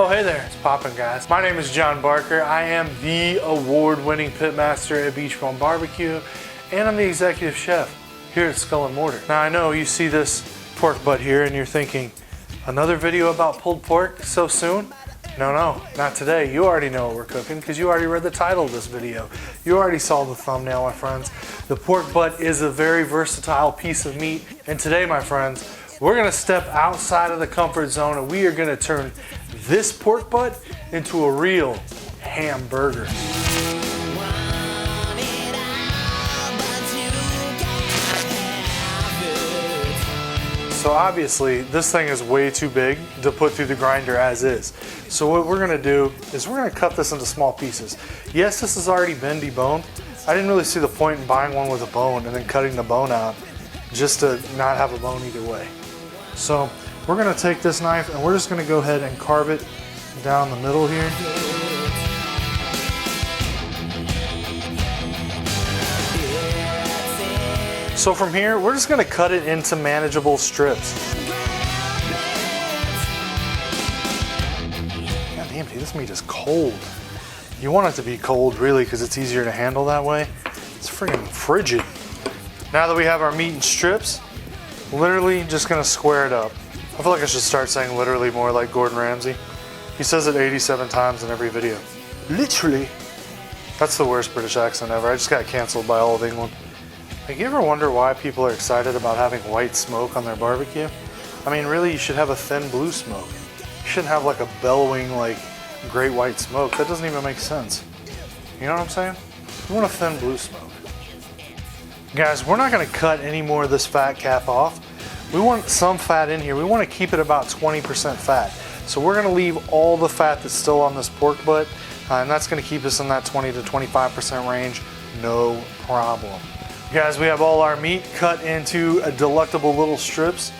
Oh hey there, it's poppin' guys. My name is John Barker. I am the award-winning pitmaster at Beachbone Barbecue, and I'm the executive chef here at Skull and Mortar. Now I know you see this pork butt here and you're thinking, another video about pulled pork so soon? No, not today. You already know what we're cooking because you already read the title of this video. You already saw the thumbnail, my friends. The pork butt is a very versatile piece of meat, and today, my friends, we're gonna step outside of the comfort zone and we are gonna turn this pork butt into a real hamburger. So obviously this thing is way too big to put through the grinder as is. So what we're gonna do is we're gonna cut this into small pieces. Yes, this has already been deboned. I didn't really see the point in buying one with a bone and then cutting the bone out just to not have a bone either way. So we're gonna take this knife and we're just gonna go ahead and carve it down the middle here. So from here, we're just gonna cut it into manageable strips. God damn, dude, this meat is cold. You want it to be cold, really, because it's easier to handle that way. It's freaking frigid. Now that we have our meat in strips, literally just gonna square it up. I feel like I should start saying literally more like Gordon Ramsay. He says it 87 times in every video. Literally. That's the worst British accent ever. I just got canceled by all of England. Like, you ever wonder why people are excited about having white smoke on their barbecue? I mean, really, you should have a thin blue smoke. You shouldn't have like a bellowing, like, great white smoke. That doesn't even make sense. You know what I'm saying? You want a thin blue smoke. Guys, we're not gonna cut any more of this fat cap off. We want some fat in here. We wanna keep it about 20% fat. So we're gonna leave all the fat that's still on this pork butt, and that's gonna keep us in that 20 to 25% range, no problem. Guys, we have all our meat cut into a delectable little strips.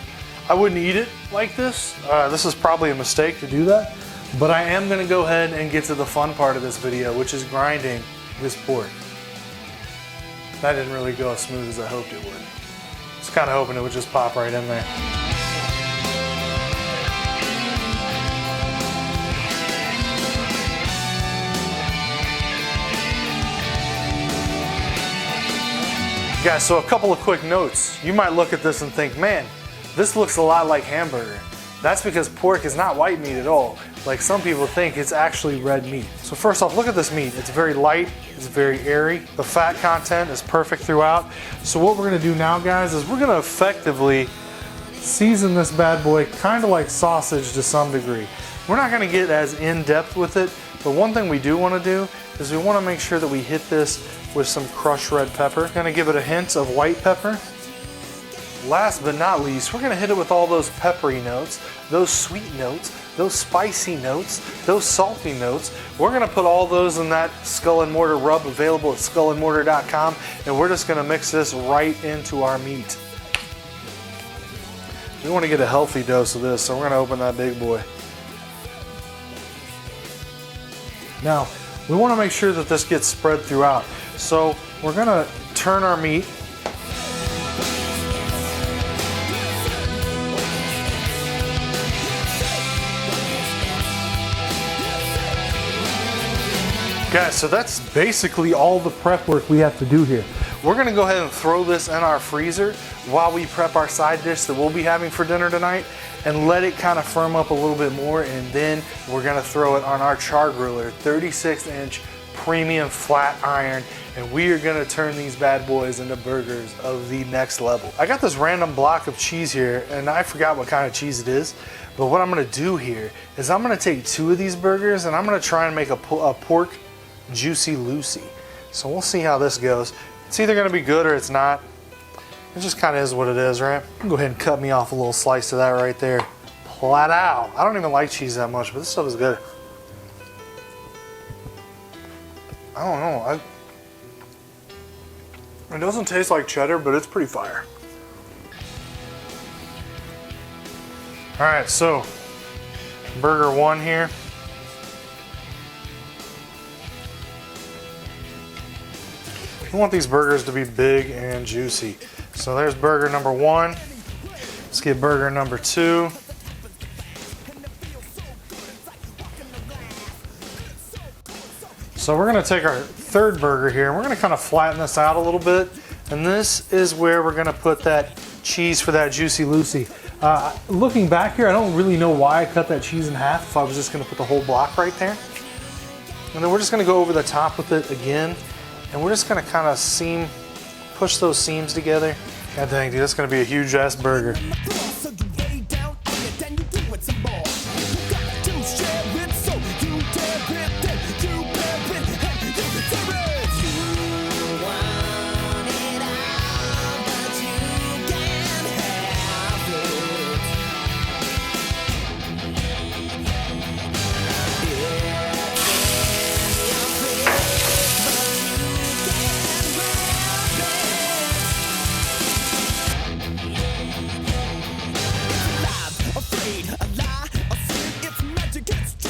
I wouldn't eat it like this. This is probably a mistake to do that, but I am gonna go ahead and get to the fun part of this video, which is grinding this pork. That didn't really go as smooth as I hoped it would. I was kind of hoping it would just pop right in there. Guys, so a couple of quick notes. You might look at this and think, man, this looks a lot like hamburger. That's because pork is not white meat at all. Like some people think, it's actually red meat. So first off, look at this meat. It's very light, it's very airy. The fat content is perfect throughout. So what we're gonna do now, guys, is we're gonna effectively season this bad boy kind of like sausage to some degree. We're not gonna get as in-depth with it, but one thing we do wanna do is we wanna make sure that we hit this with some crushed red pepper. Gonna give it a hint of white pepper. Last but not least, we're gonna hit it with all those peppery notes, those sweet notes, those spicy notes, those salty notes. We're gonna put all those in that Skull and Mortar rub available at skullandmortar.com, and we're just gonna mix this right into our meat. We wanna get a healthy dose of this, so we're gonna open that big boy. Now, we wanna make sure that this gets spread throughout. So we're gonna turn our meat. Guys, so that's basically all the prep work we have to do here. We're gonna go ahead and throw this in our freezer while we prep our side dish that we'll be having for dinner tonight and let it kind of firm up a little bit more, and then we're gonna throw it on our char griller, 36-inch premium flat iron, and we are gonna turn these bad boys into burgers of the next level. I got this random block of cheese here, and I forgot what kind of cheese it is, but what I'm gonna do here is I'm gonna take 2 of these burgers and I'm gonna try and make a pork Juicy Lucy. So we'll see how this goes. It's either gonna be good or it's not. It just kind of is what it is, right? Go ahead and cut me off a little slice of that right there. Flat out. I don't even like cheese that much, but this stuff is good. I don't know. It doesn't taste like cheddar, but it's pretty fire. All right, so burger 1 here. We want these burgers to be big and juicy. So there's burger number 1. Let's get burger number 2. So we're gonna take our third burger here and we're gonna kind of flatten this out a little bit. And this is where we're gonna put that cheese for that Juicy Lucy. Looking back here, I don't really know why I cut that cheese in half if I was just gonna put the whole block right there. And then we're just gonna go over the top with it again. And we're just gonna kind of push those seams together. God dang, dude, that's gonna be a huge ass burger.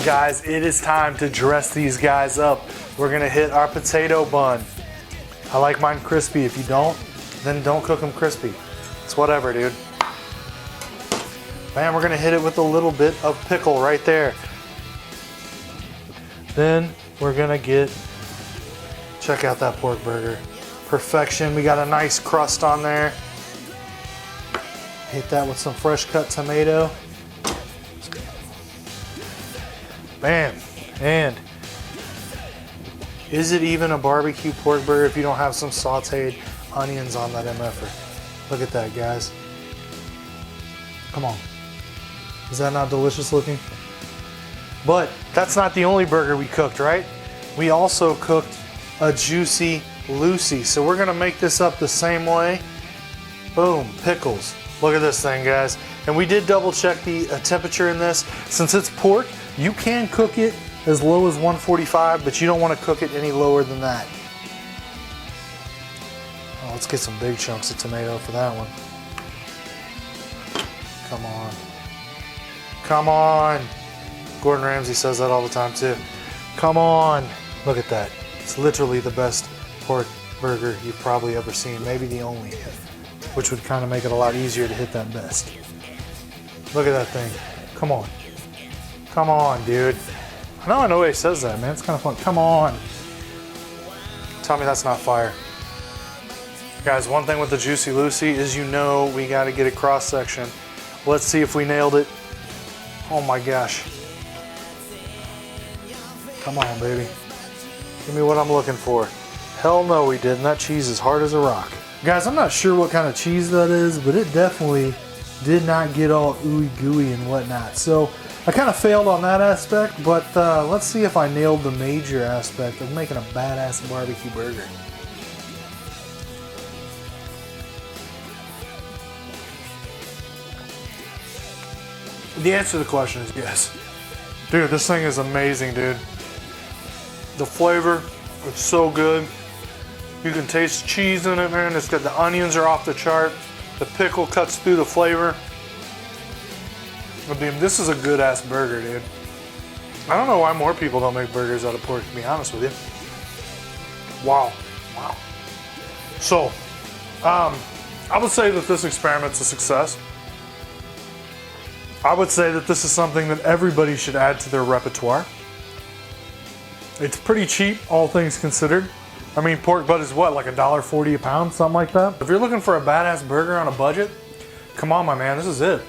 Guys, it is time to dress these guys up. We're gonna hit our potato bun. I like mine crispy. If you don't, then don't cook them crispy. It's whatever, dude. Man, we're gonna hit it with a little bit of pickle right there. Then we're gonna check out that pork burger. Perfection. We got a nice crust on there. Hit that with some fresh cut tomato. Bam. And is it even a barbecue pork burger if you don't have some sauteed onions on that MF'er? Look at that, guys. Come on. Is that not delicious looking? But that's not the only burger we cooked, right? We also cooked a Juicy Lucy. So we're gonna make this up the same way. Boom, pickles. Look at this thing, guys. And we did double check the temperature in this. Since it's pork, you can cook it as low as 145, but you don't want to cook it any lower than that. Oh, let's get some big chunks of tomato for that one. Come on. Come on. Gordon Ramsay says that all the time too. Come on. Look at that. It's literally the best pork burger you've probably ever seen. Maybe the only, which would kind of make it a lot easier to hit that best. Look at that thing. Come on. Come on, dude. I know nobody says that, man. It's kind of fun. Come on. Tell me that's not fire. Guys, one thing with the Juicy Lucy is we got to get a cross section. Let's see if we nailed it. Oh my gosh. Come on, baby. Give me what I'm looking for. Hell no, we didn't. That cheese is hard as a rock. Guys, I'm not sure what kind of cheese that is, but it definitely did not get all ooey gooey and whatnot. So I kind of failed on that aspect, but let's see if I nailed the major aspect of making a badass barbecue burger. The answer to the question is yes. Dude, this thing is amazing, dude. The flavor is so good. You can taste cheese in it, man. It's got the onions are off the chart. The pickle cuts through the flavor. I mean, this is a good ass burger, dude. I don't know why more people don't make burgers out of pork, to be honest with you. Wow. Wow. So, I would say that this experiment's a success. I would say that this is something that everybody should add to their repertoire. It's pretty cheap, all things considered. I mean, pork butt is what, like $1.40 a pound, something like that? If you're looking for a badass burger on a budget, come on, my man, this is it.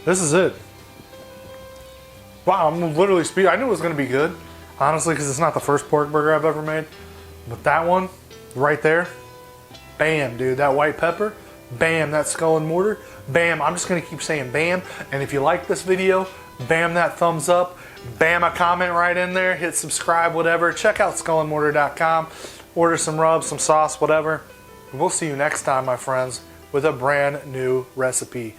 This is it. Wow, I'm literally I knew it was gonna be good, honestly, because it's not the first pork burger I've ever made. But that one, right there, bam, dude, that white pepper, bam, that skull and mortar, bam, I'm just gonna keep saying bam. And if you like this video, bam that thumbs up, bam a comment right in there, hit subscribe, whatever. Check out skullandmortar.com, order some rubs, some sauce, whatever. And we'll see you next time, my friends, with a brand new recipe.